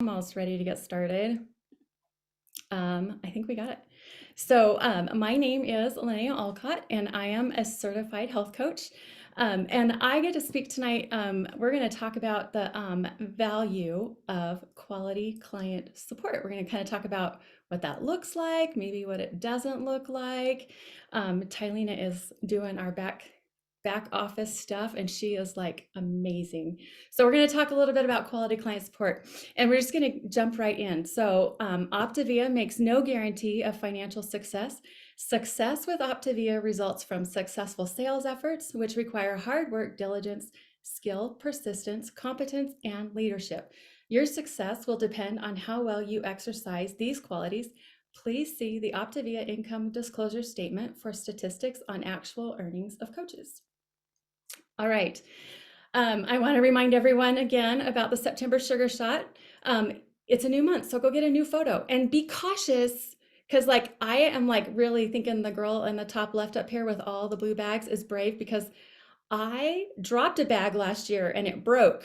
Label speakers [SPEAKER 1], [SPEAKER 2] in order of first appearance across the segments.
[SPEAKER 1] Almost ready to get started. I think we got it. So, my name is Linnea Alcott, and I am a certified health coach. And I get to speak tonight. We're going to talk about the value of quality client support. We're going to kind of talk about what that looks like, maybe what it doesn't look like. Tylena is doing our back office stuff, and she is like amazing. So we're going to talk a little bit about quality client support, and we're just going to jump right in. So Optavia makes no guarantee of financial success. Success with Optavia results from successful sales efforts, which require hard work, diligence, skill, persistence, competence, and leadership. Your success will depend on how well you exercise these qualities. Please see the Optavia income disclosure statement for statistics on actual earnings of coaches. All right. I want to remind everyone again about the September Sugar Shot. It's a new month, so go get a new photo and be cautious, because like I am like really thinking the girl in the top left up here with all the blue bags is brave, because I dropped a bag last year and it broke.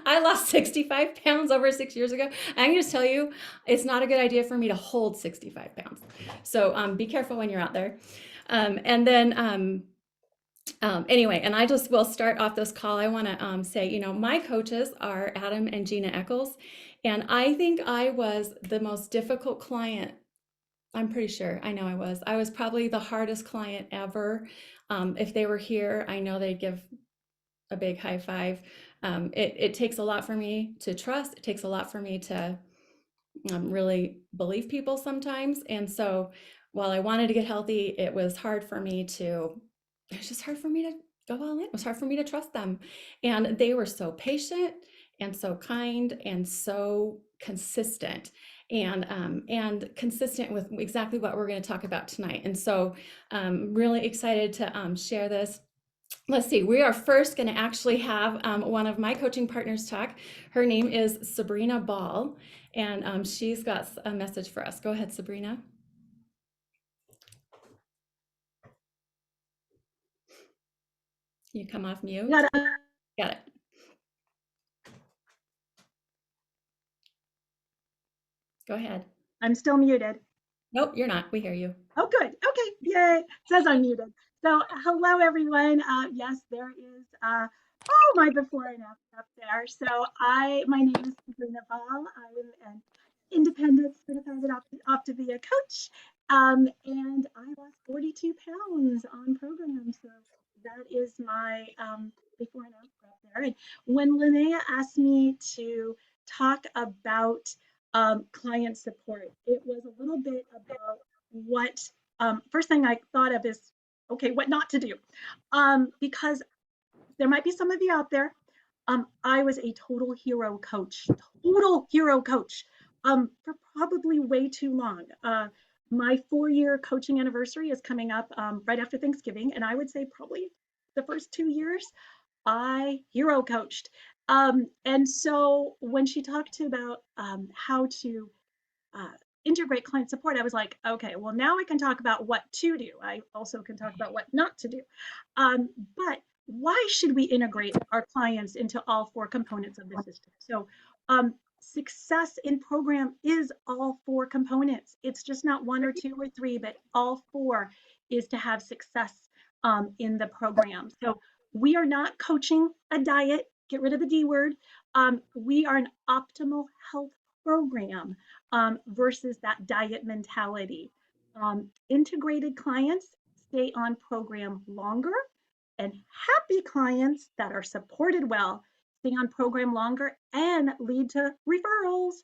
[SPEAKER 1] I lost 65 pounds over 6 years ago. I'm going to tell you, it's not a good idea for me to hold 65 pounds. So be careful when you're out there. And then anyway, and I just will start off this call. I want to say, my coaches are Adam and Gina Eccles, and I think I was the most difficult client. I'm pretty sure. I know I was. I was probably the hardest client ever. If they were here, I know they'd give a big high five. It takes a lot for me to trust. It takes a lot for me to really believe people sometimes. And so while I wanted to get healthy, it was hard for me to, it was just hard for me to go all in. It was hard for me to trust them. And they were so patient and so kind and so consistent, and consistent with exactly what we're going to talk about tonight. And so really excited to share this. Let's see, we are first going to actually have one of my coaching partners talk. Her name is Sabrina Ball, and she's got a message for us. Go ahead, Sabrina. You come off mute.
[SPEAKER 2] Got it.
[SPEAKER 1] Got it. Go ahead.
[SPEAKER 2] I'm still muted.
[SPEAKER 1] Nope, you're not. We hear you.
[SPEAKER 2] Oh, good. Okay. Yay. It says I'm muted. So, hello, everyone. Yes, there is, my before and after up there. So, my name is Sabrina Ball. I'm an independent certified Optavia coach. And I lost 42 pounds on program. So, that is my before and after up there. And when Linnea asked me to talk about client support, it was a little bit about what first thing I thought of is, okay, what not to do. Because there might be some of you out there. I was a total hero coach for probably way too long. My 4-year coaching anniversary is coming up right after Thanksgiving. And I would say probably the first 2 years, I hero coached. And so when she talked about how to uh, integrate client support, I was like, okay, well, now I can talk about what to do. I also can talk about what not to do. But why should we integrate our clients into all 4 components of the system? So, success in program is all 4 components. It's just not 1 or 2 or 3, but all 4 is to have success in the program. So, we are not coaching a diet. Get rid of the D word. We are an optimal health program versus that diet mentality. Integrated clients stay on program longer, and happy clients that are supported well stay on program longer and lead to referrals.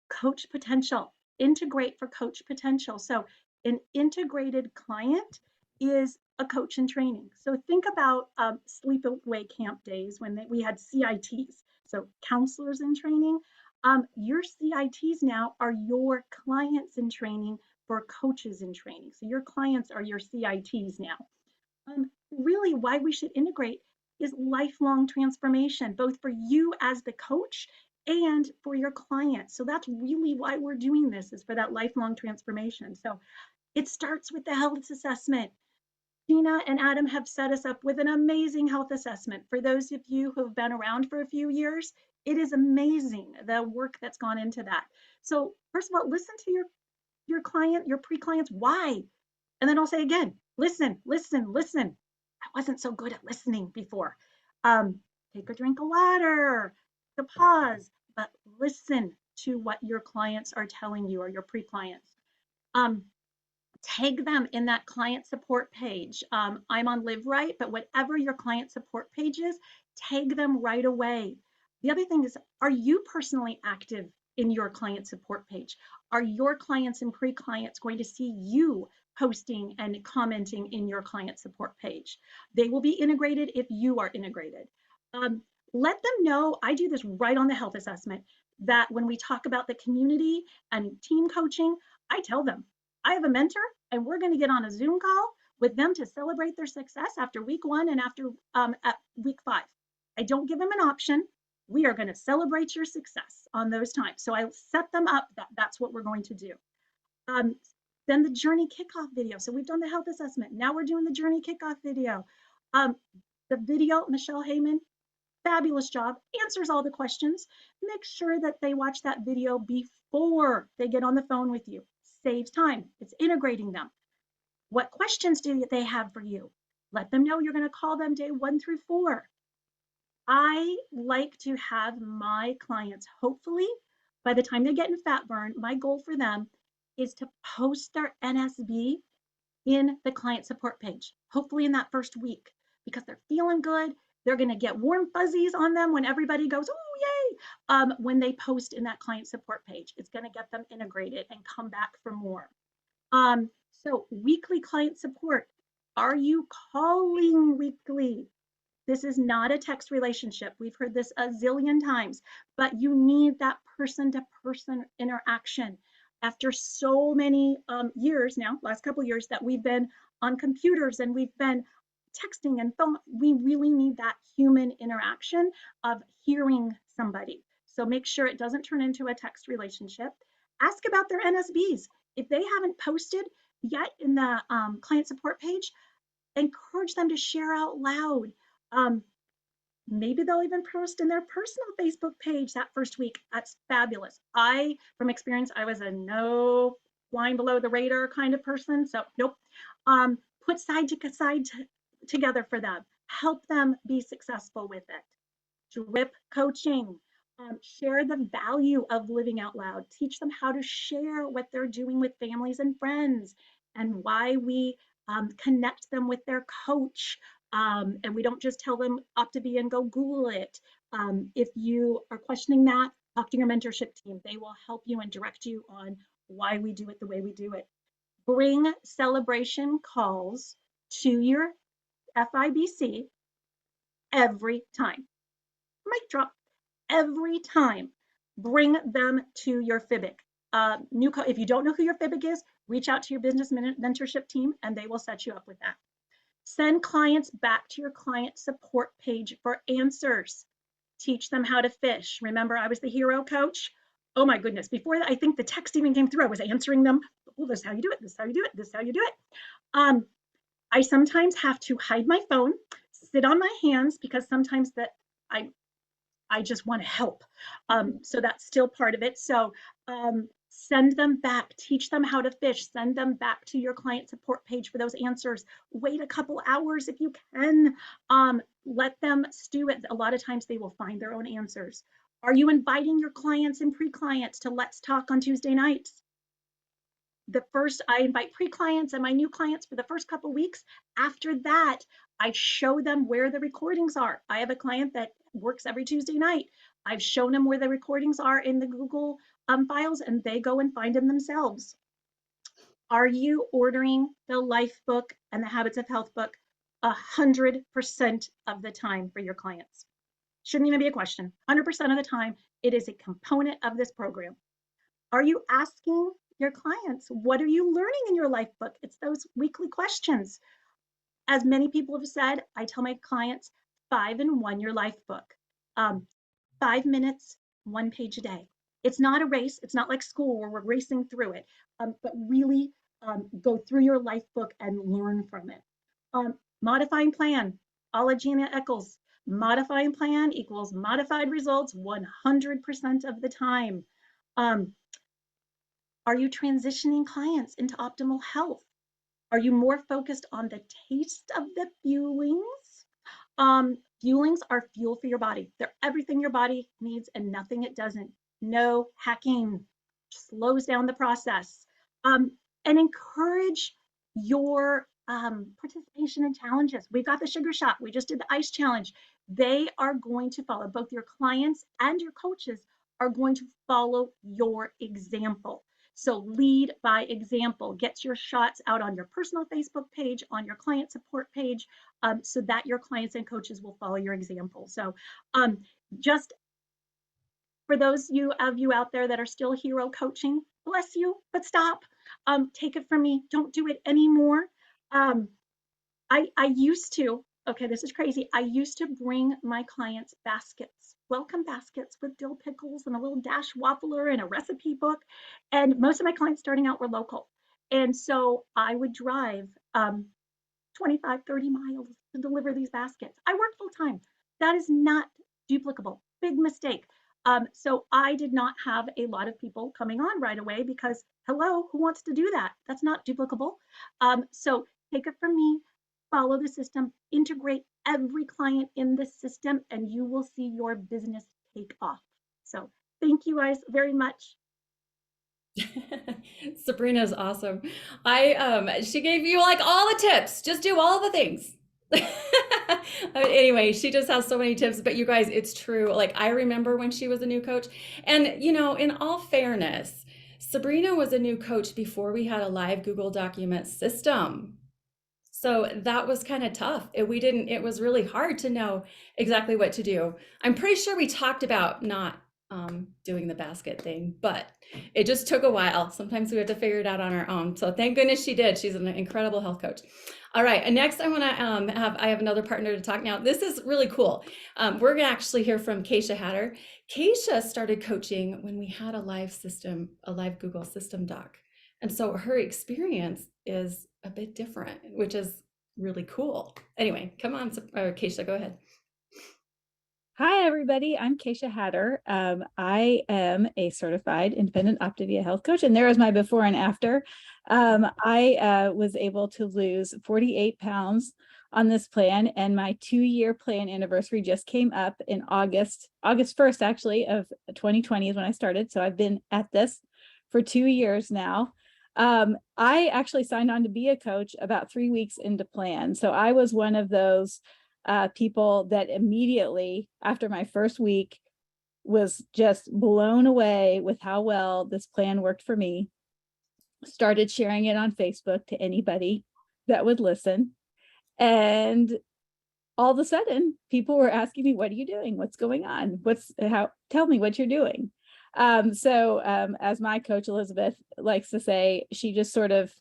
[SPEAKER 2] Coach potential, integrate for coach potential. So, an integrated client is a coach in training. So, think about sleepaway camp days when we had CITs, so counselors in training. Your CITs now are your clients in training for coaches in training. So, your clients are your CITs now. Really, why we should integrate is lifelong transformation, both for you as the coach and for your clients. So that's really why we're doing this, is for that lifelong transformation. So it starts with the health assessment. Gina and Adam have set us up with an amazing health assessment. For those of you who have been around for a few years, it is amazing the work that's gone into that. So first of all, listen to your client, your pre-clients, why? And then I'll say again, listen, listen, listen. I wasn't so good at listening before. Um, Take a drink of water, take a pause, but listen to what your clients are telling you or your pre-clients. Um, Tag them in that client support page. I'm on Live Right, but whatever your client support page is, tag them right away. The other thing is, are you personally active in your client support page? Are your clients and pre-clients going to see you posting and commenting in your client support page? They will be integrated if you are integrated. Um, Let them know, I do this right on the health assessment, that when we talk about the community and team coaching, I tell them, I have a mentor and we're going to get on a Zoom call with them to celebrate their success after week 1 and after at week 5. I don't give them an option. We are going to celebrate your success on those times. So I set them up that that's what we're going to do. Um, then the journey kickoff video. So we've done the health assessment. Now we're doing the journey kickoff video. Um, the video, Michelle Heyman, fabulous job, answers all the questions. Make sure that they watch that video before they get on the phone with you. Saves time. It's integrating them. What questions do they have for you? Let them know you're going to call them day 1 through 4. I like to have my clients, hopefully, by the time they get in fat burn, my goal for them is to post their NSB in the client support page, hopefully in that first week, because they're feeling good. They're going to get warm fuzzies on them when everybody goes, oh, yay, when they post in that client support page. It's going to get them integrated and come back for more. So weekly client support. Are you calling weekly? This is not a text relationship. We've heard this a zillion times, but you need that person-to-person interaction. After so many years now, last couple of years that we've been on computers and we've been texting and phone, we really need that human interaction of hearing somebody. So make sure it doesn't turn into a text relationship. Ask about their NSBs. If they haven't posted yet in the client support page, encourage them to share out loud. Um, Maybe they'll even post in their personal Facebook page that first week. That's fabulous. From experience, I was a no flying below the radar kind of person. So nope. Put side to side together for them. Help them be successful with it. Drip coaching. Share the value of living out loud. Teach them how to share what they're doing with families and friends and why we connect them with their coach. And we don't just tell them OptiBee and go Google it. If you are questioning that, talk to your mentorship team. They will help you and direct you on why we do it the way we do it. Bring celebration calls to your FIBC every time. Mic drop. Every time. Bring them to your FIBIC. If you don't know who your FIBIC is, reach out to your business mentorship team and they will set you up with that. Send clients back to your client support page for answers. Teach them how to fish. Remember, I was the hero coach. Oh my goodness. Before I think the text even came through, I was answering them. Oh, this is how you do it. This is how you do it. This is how you do it. I sometimes have to hide my phone, sit on my hands because sometimes that I just want to help. So that's still part of it. So send them back, teach them how to fish, send them back to your client support page for those answers. Wait a couple hours if you can. Let them stew it. A lot of times they will find their own answers. Are you inviting your clients and pre-clients to Let's Talk on Tuesday nights? I invite pre-clients and my new clients for the first couple weeks. After that, I show them where the recordings are. I have a client that works every Tuesday night. I've shown them where the recordings are in the Google files and they go and find them themselves. Are you ordering the Life book and the Habits of Health book 100% of the time for your clients? Shouldn't even be a question. 100% of the time, it is a component of this program. Are you asking your clients, what are you learning in your life book? It's those weekly questions. As many people have said, I tell my clients 5 and 1 your life book. 5 minutes, 1 page a day. It's not a race. It's not like school where we're racing through it, but really go through your life book and learn from it. Modifying plan, a la Gina Eccles. Modifying plan equals modified results 100% of the time. Um, are you transitioning clients into optimal health? Are you more focused on the taste of the fuelings? Fuelings are fuel for your body. They're everything your body needs and nothing it doesn't. No hacking slows down the process. And encourage your participation in challenges. We've got the sugar shot. We just did the ice challenge. They are going to follow, both your clients and your coaches are going to follow your example. So lead by example. Get your shots out on your personal Facebook page, on your client support page, so that your clients and coaches will follow your example. So just for those of you out there that are still hero coaching, bless you, but stop. Take it from me. Don't do it anymore. Um, I used to, okay, this is crazy. I used to bring my clients baskets, welcome baskets with dill pickles and a little dash waffler and a recipe book. And most of my clients starting out were local. And so I would drive 25, 30 miles to deliver these baskets. I worked full time. That is not duplicable. Big mistake. So I did not have a lot of people coming on right away because, hello, who wants to do that? That's not duplicable. So take it from me, follow the system, integrate every client in the system, and you will see your business take off. So thank you guys very much.
[SPEAKER 1] Sabrina's awesome. She gave you like all the tips. Just do all the things. Anyway, she just has so many tips, but you guys, it's true. Like I remember when she was a new coach, and in all fairness, Sabrina was a new coach before we had a live Google document system. So that was kind of tough. It was really hard to know exactly what to do. I'm pretty sure we talked about not doing the basket thing, but it just took a while. Sometimes we have to figure it out on our own. So thank goodness she did. She's an incredible health coach. All right, and next I want to I have another partner to talk now. This is really cool. We're gonna actually hear from Keisha Hatter. Keisha started coaching when we had a live Google system doc. And so her experience is a bit different, which is really cool. Anyway, come on, Keisha, go ahead.
[SPEAKER 3] Hi, everybody. I'm Keisha Hatter. I am a certified independent Optavia health coach, and there is my before and after. I was able to lose 48 pounds on this plan, and my 2-year plan anniversary just came up in August 1st, actually, of 2020 is when I started. So I've been at this for 2 years now. I actually signed on to be a coach about 3 weeks into plan. So I was one of those people that immediately after my first week was just blown away with how well this plan worked for me. Started sharing it on Facebook to anybody that would listen. And all of a sudden, people were asking me, what are you doing? What's going on? Tell me what you're doing. As my coach Elizabeth likes to say, she just sort of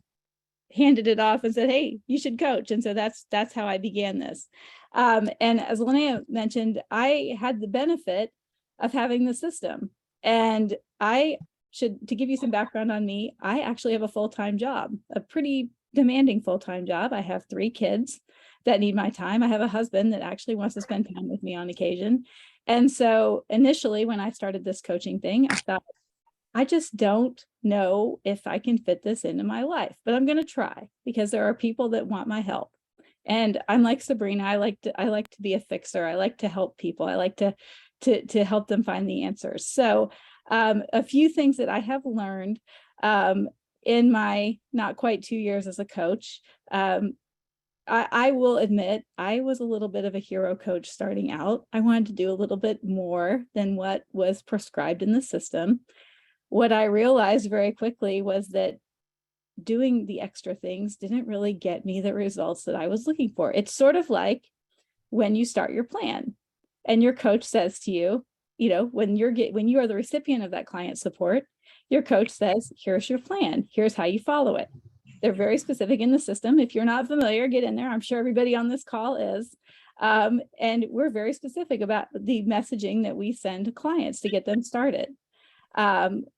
[SPEAKER 3] handed it off and said, hey, you should coach. And so that's how I began this. And as Linnea mentioned, I had the benefit of having the system. And to give you some background on me, I actually have a full-time job, a pretty demanding full-time job. I have 3 kids that need my time. I have a husband that actually wants to spend time with me on occasion. And so initially, when I started this coaching thing, I thought, I just don't know if I can fit this into my life, but I'm going to try because there are people that want my help. And I'm like Sabrina, I like to be a fixer. I like to help people. I like to help them find the answers. So a few things that I have learned in my not quite 2 years as a coach. I will admit I was a little bit of a hero coach starting out. I wanted to do a little bit more than what was prescribed in the system. What I realized very quickly was that doing the extra things didn't really get me the results that I was looking for. It's sort of like when you start your plan and your coach says to you, when you are the recipient of that client support, your coach says, here's your plan, here's how you follow it. They're very specific in the system. If you're not familiar, get in there. I'm sure everybody on this call is. And we're very specific about the messaging that we send to clients to get them started.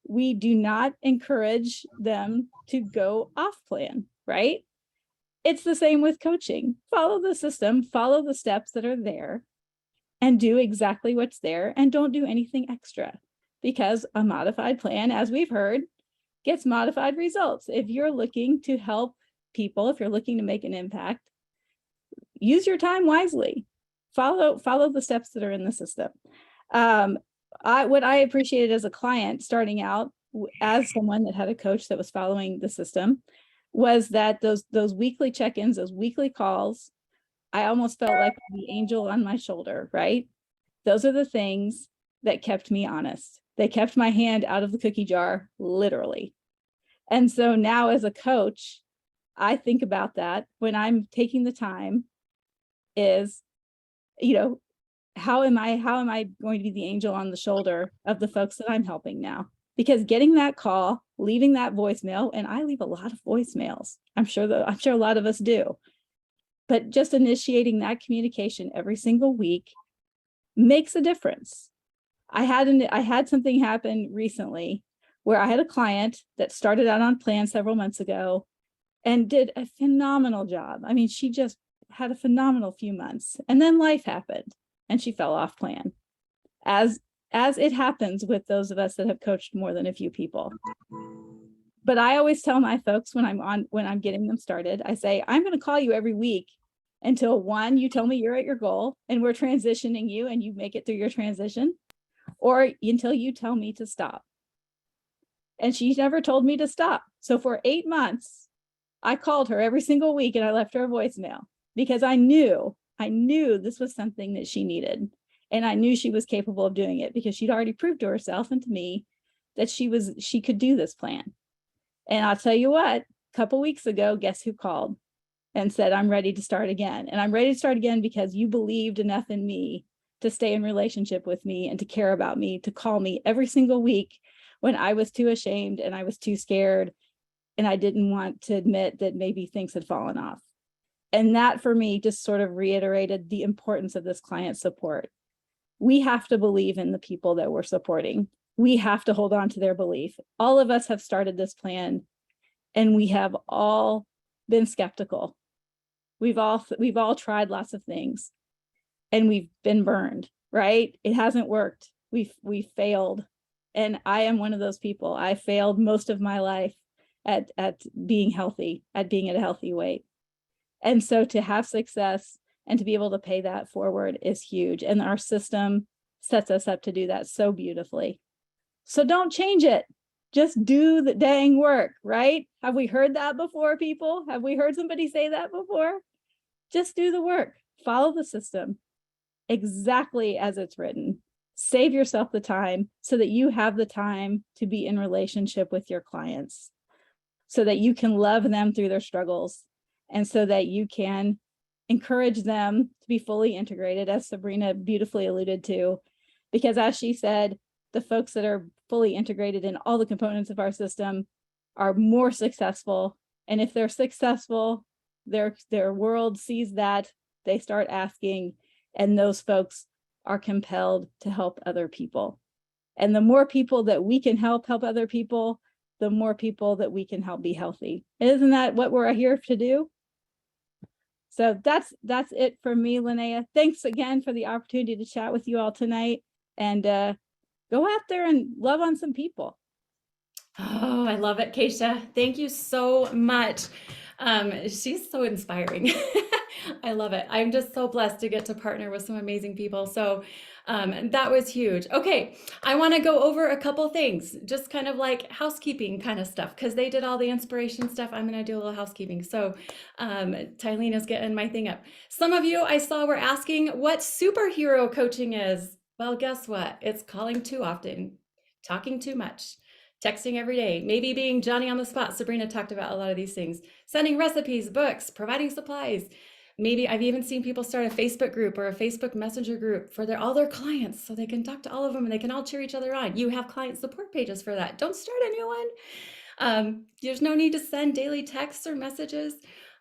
[SPEAKER 3] We do not encourage them to go off plan, right? It's the same with coaching. Follow the system, follow the steps that are there, and do exactly what's there, and don't do anything extra, because a modified plan, as we've heard, gets modified results. If you're looking to help people, if you're looking to make an impact, use your time wisely. Follow the steps that are in the system. What I appreciated as a client starting out as someone that had a coach that was following the system was that those weekly check-ins, those weekly calls, I almost felt like the angel on my shoulder, right? Those are the things that kept me honest. They kept my hand out of the cookie jar, literally. And so now as a coach, I think about that when I'm taking the time is, how am I going to be the angel on the shoulder of the folks that I'm helping now? Because getting that call, leaving that voicemail, and I leave a lot of voicemails. I'm sure a lot of us do. But just initiating that communication every single week makes a difference. I had something happen recently where I had a client that started out on plan several months ago and did a phenomenal job. I mean, she just had a phenomenal few months, and then life happened and she fell off plan, as it happens with those of us that have coached more than a few people. But I always tell my folks when I'm getting them started, I say, I'm going to call you every week until one, you tell me you're at your goal and we're transitioning you and you make it through your transition, or until you tell me to stop. And she never told me to stop. So for 8 months, I called her every single week and I left her a voicemail because I knew this was something that she needed. And I knew she was capable of doing it because she'd already proved to herself and to me that she could do this plan. And I'll tell you what, a couple weeks ago, guess who called and said, I'm ready to start again. And I'm ready to start again because you believed enough in me to stay in relationship with me and to care about me, to call me every single week when I was too ashamed and I was too scared and I didn't want to admit that maybe things had fallen off. And that for me just sort of reiterated the importance of this client support. We have to believe in the people that we're supporting. We have to hold on to their belief. All of us have started this plan and we have all been skeptical. We've all tried lots of things and we've been burned, right? It hasn't worked. We've failed. And I am one of those people. I failed most of my life at being healthy, at being at a healthy weight. And so to have success and to be able to pay that forward is huge. And our system sets us up to do that so beautifully. So don't change it. Just do the dang work, right? Have we heard that before, people? Have we heard somebody say that before? Just do the work. Follow the system exactly as it's written. Save yourself the time so that you have the time to be in relationship with your clients, so that you can love them through their struggles, and so that you can encourage them to be fully integrated, as Sabrina beautifully alluded to, because as she said, the folks that are fully integrated in all the components of our system are more successful. And if they're successful, their world sees that, they start asking, and those folks are compelled to help other people. And the more people that we can help other people, the more people that we can help be healthy. Isn't that what we're here to do? So that's it for me, Linnea. Thanks again for the opportunity to chat with you all tonight, and go out there and love on some people.
[SPEAKER 1] Oh, I love it, Keisha. Thank you so much. She's so inspiring. I love it. I'm just so blessed to get to partner with some amazing people. So that was huge. Okay, I want to go over a couple things, just kind of like housekeeping kind of stuff, because they did all the inspiration stuff. I'm going to do a little housekeeping. So Tylene is getting my thing up. Some of you I saw were asking what superhero coaching is. Well, guess what? It's calling too often, talking too much, texting every day, maybe being Johnny on the spot. Sabrina talked about a lot of these things, sending recipes, books, providing supplies. Maybe I've even seen people start a Facebook group or a Facebook Messenger group for all their clients so they can talk to all of them and they can all cheer each other on. You have client support pages for that. Don't start a new one. There's no need to send daily texts or messages.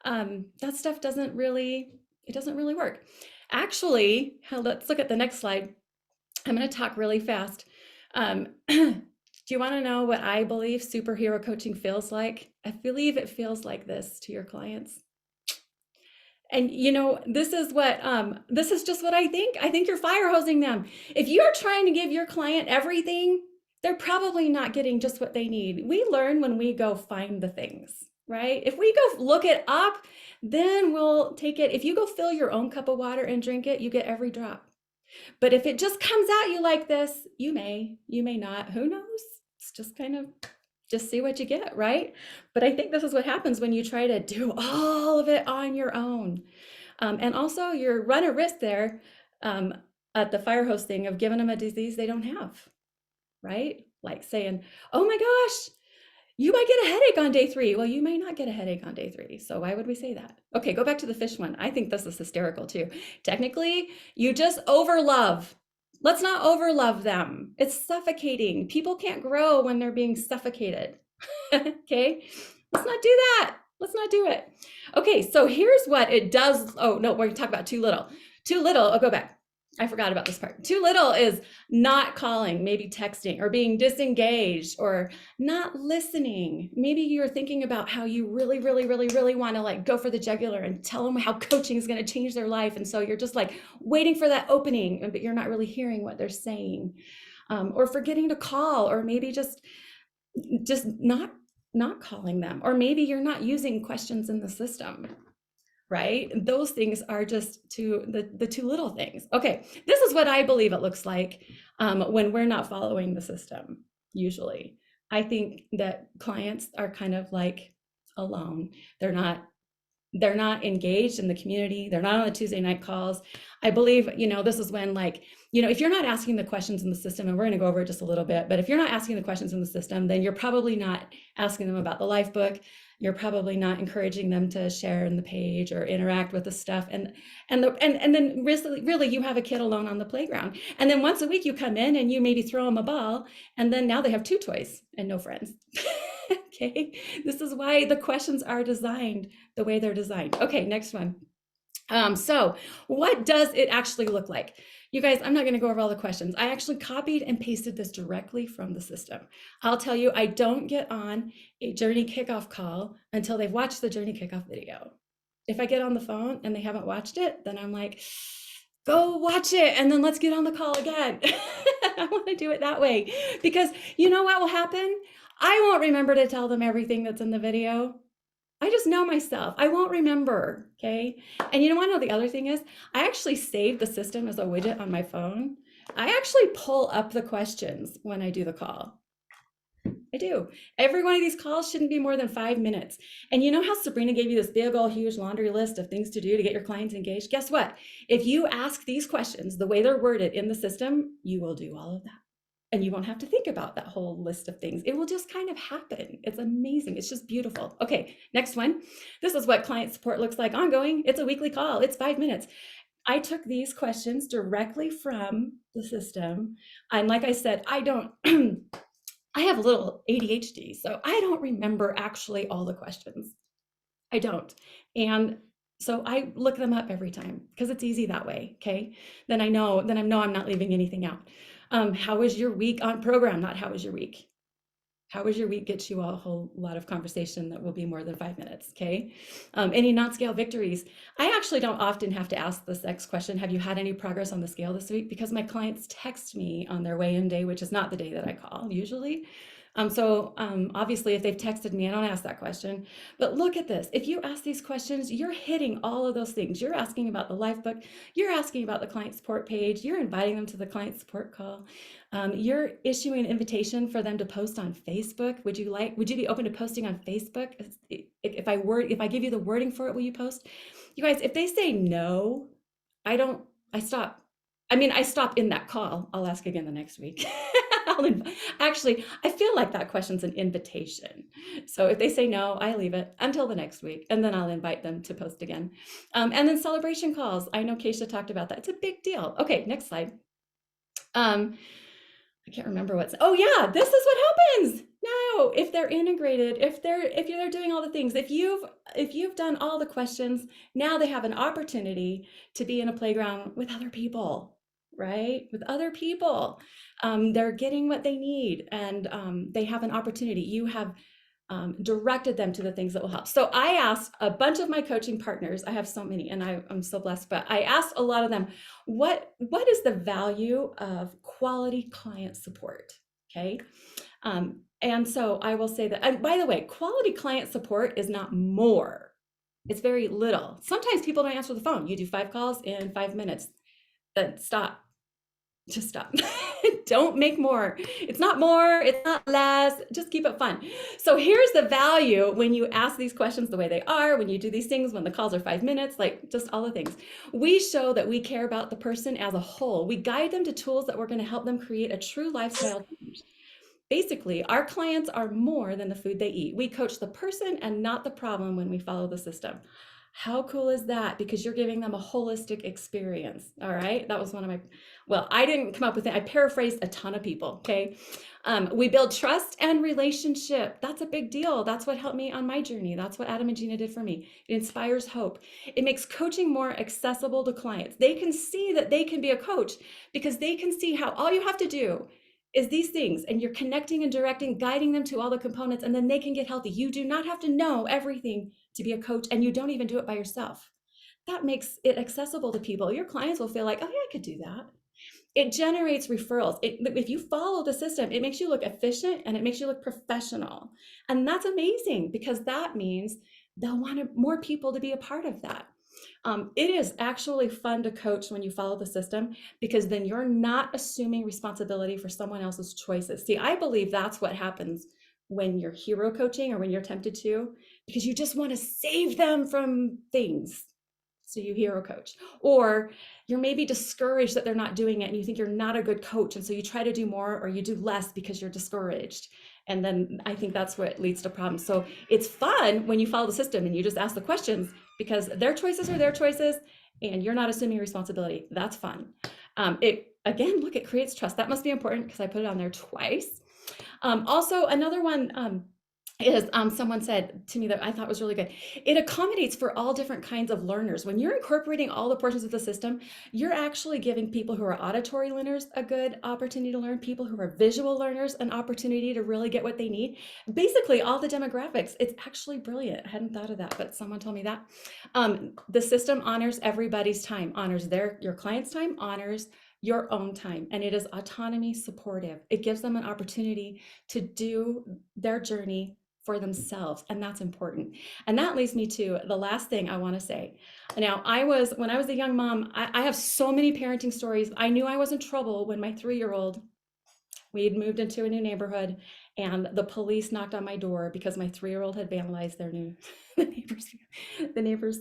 [SPEAKER 1] That stuff doesn't really work. Actually, let's look at the next slide. I'm going to talk really fast. Do you want to know what I believe superhero coaching feels like? I believe it feels like this to your clients. And this is just what I think. I think you're fire hosing them. If you're trying to give your client everything, they're probably not getting just what they need. We learn when we go find the things, right? If we go look it up, then we'll take it. If you go fill your own cup of water and drink it, you get every drop. But if it just comes at you like this, you may not. Who knows? It's just kind of just see what you get, right? But I think this is what happens when you try to do all of it on your own. And also, you run a risk there at the fire hose thing of giving them a disease they don't have, right? Like saying, oh my gosh, you might get a headache on day 3. Well, you may not get a headache on day 3. So why would we say that? Okay, go back to the fish one. I think this is hysterical too. Technically, you just overlove. Let's not overlove them. It's suffocating. People can't grow when they're being suffocated. Okay, let's not do that. Let's not do it. Okay, so here's what it does. Oh no, we're gonna talk about too little. Too little, oh, go back. I forgot about this part. Too little is not calling, maybe texting, or being disengaged, or not listening. Maybe you're thinking about how you really, really, really, really want to like go for the jugular and tell them how coaching is going to change their life. And so you're just like waiting for that opening, but you're not really hearing what they're saying, or forgetting to call, or maybe just not calling them, or maybe you're not using questions in the system. Right? Those things are just the too little things. Okay, this is what I believe it looks like when we're not following the system. Usually, I think that clients are kind of like alone. They're not engaged in the community. They're not on the Tuesday night calls. I believe, this is when if you're not asking the questions in the system, and we're going to go over it just a little bit, but if you're not asking the questions in the system, then you're probably not asking them about the life book. You're probably not encouraging them to share in the page or interact with the stuff. And then really you have a kid alone on the playground. And then once a week you come in and you maybe throw them a ball, and then now they have 2 toys and no friends. Okay, this is why the questions are designed the way they're designed. Okay, next one. So what does it actually look like? You guys, I'm not going to go over all the questions. I actually copied and pasted this directly from the system. I'll tell you, I don't get on a Journey Kickoff call until they've watched the Journey Kickoff video. If I get on the phone and they haven't watched it, then I'm like, go watch it and then let's get on the call again. I want to do it that way, because you know what will happen? I won't remember to tell them everything that's in the video. I just know myself. I won't remember, okay? And you know what the other thing is? I actually save the system as a widget on my phone. I actually pull up the questions when I do the call. I do. Every one of these calls shouldn't be more than 5 minutes. And you know how Sabrina gave you this big old huge laundry list of things to do to get your clients engaged? Guess what? If you ask these questions the way they're worded in the system, you will do all of that. And you won't have to think about that whole list of things. It will just kind of happen. It's amazing. It's just beautiful. Okay, next one. This is what client support looks like ongoing. It's a weekly call. It's 5 minutes. I took these questions directly from the system. And like I said, I have a little ADHD, so I don't remember actually all the questions. I don't. And so I look them up every time because it's easy that way, okay? Then I know I'm not leaving anything out. How was your week on program? Not how was your week. How was your week gets you a whole lot of conversation that will be more than 5 minutes, okay? Any non-scale victories? I actually don't often have to ask this next question, have you had any progress on the scale this week? Because my clients text me on their weigh-in day, which is not the day that I call usually. Obviously, if they've texted me, I don't ask that question. But look at this. If you ask these questions, you're hitting all of those things. You're asking about the life book. You're asking about the client support page. You're inviting them to the client support call. You're issuing an invitation for them to post on Facebook. Would you be open to posting on Facebook? If I give you the wording for it, will you post? You guys, if they say no, I stop. I stop in that call. I'll ask again the next week. Actually, I feel like that question's an invitation. So if they say no, I leave it until the next week, and then I'll invite them to post again. And then celebration calls. I know Keisha talked about that. It's a big deal. Okay, next slide. I can't remember oh yeah, this is what happens. No, if they're integrated, if they're doing all the things, if you've done all the questions, now they have an opportunity to be in a playground with other people. Right? With other people. They're getting what they need, and they have an opportunity. You have directed them to the things that will help. So I asked a bunch of my coaching partners, I have so many and I'm so blessed, but I asked a lot of them, what is the value of quality client support? Okay. And so I will say that, and by the way, quality client support is not more. It's very little. Sometimes people don't answer the phone. You do 5 calls in 5 minutes. Then stop. Just stop. Don't make more. It's not more, it's not less. Just keep it fun. So here's the value when you ask these questions the way they are, when you do these things, when the calls are 5 minutes, like just all the things. We show that we care about the person as a whole. We guide them to tools that we're going to help them create a true lifestyle change. Basically, our clients are more than the food they eat. We coach the person and not the problem when we follow the system. How cool is that? Because you're giving them a holistic experience. All right. That was one of my, well, I didn't come up with it. I paraphrased a ton of people. Okay. We build trust and relationship. That's a big deal. That's what helped me on my journey. That's what Adam and Gina did for me. It inspires hope. It makes coaching more accessible to clients. They can see that they can be a coach because they can see how all you have to do is these things, and you're connecting and directing, guiding them to all the components, and then they can get healthy. You do not have to know everything to be a coach, and you don't even do it by yourself. That makes it accessible to people. Your clients will feel like, oh yeah, I could do that. It generates referrals. If you follow the system, it makes you look efficient and it makes you look professional. And that's amazing because that means they'll want more people to be a part of that. It is actually fun to coach when you follow the system because then you're not assuming responsibility for someone else's choices. See, I believe that's what happens when you're hero coaching or when you're tempted to, because you just want to save them from things. So you hero coach, or you're maybe discouraged that they're not doing it and you think you're not a good coach. And so you try to do more or you do less because you're discouraged. And then I think that's what leads to problems. So it's fun when you follow the system and you just ask the questions because their choices are their choices and you're not assuming responsibility. That's fun. Again, look, it creates trust. That must be important because I put it on there twice. Also, another one is someone said to me that I thought was really good. It accommodates for all different kinds of learners. When you're incorporating all the portions of the system, you're actually giving people who are auditory learners a good opportunity to learn, people who are visual learners an opportunity to really get what they need. Basically, all the demographics. It's actually brilliant. I hadn't thought of that, but someone told me that. The system honors everybody's time, honors your client's time, honors your own time, and it is autonomy supportive. It gives them an opportunity to do their journey for themselves, and that's important. And that leads me to the last thing I want to say. Now, when I was a young mom, I have so many parenting stories. I knew I was in trouble when my 3-year-old, we had moved into a new neighborhood and the police knocked on my door because my 3-year-old had vandalized the neighbor's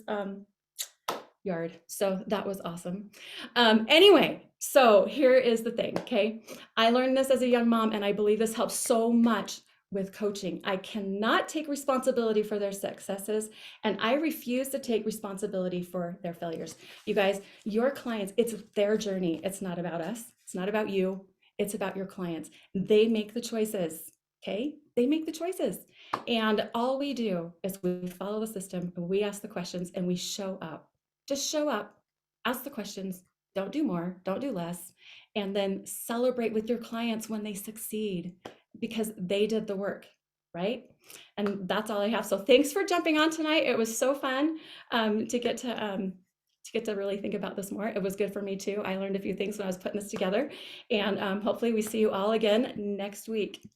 [SPEAKER 1] yard. So that was awesome. Anyway, so here is the thing, okay? I learned this as a young mom, and I believe this helps so much with coaching. I cannot take responsibility for their successes, and I refuse to take responsibility for their failures. You guys, your clients, it's their journey. It's not about us. It's not about you. It's about your clients. They make the choices, okay? They make the choices. And all we do is we follow the system, and we ask the questions, and we show up. Just show up, ask the questions, don't do more, don't do less, and then celebrate with your clients when they succeed because they did the work, right? And that's all I have. So thanks for jumping on tonight. It was so fun to get to really think about this more. It was good for me too. I learned a few things when I was putting this together, and hopefully we see you all again next week.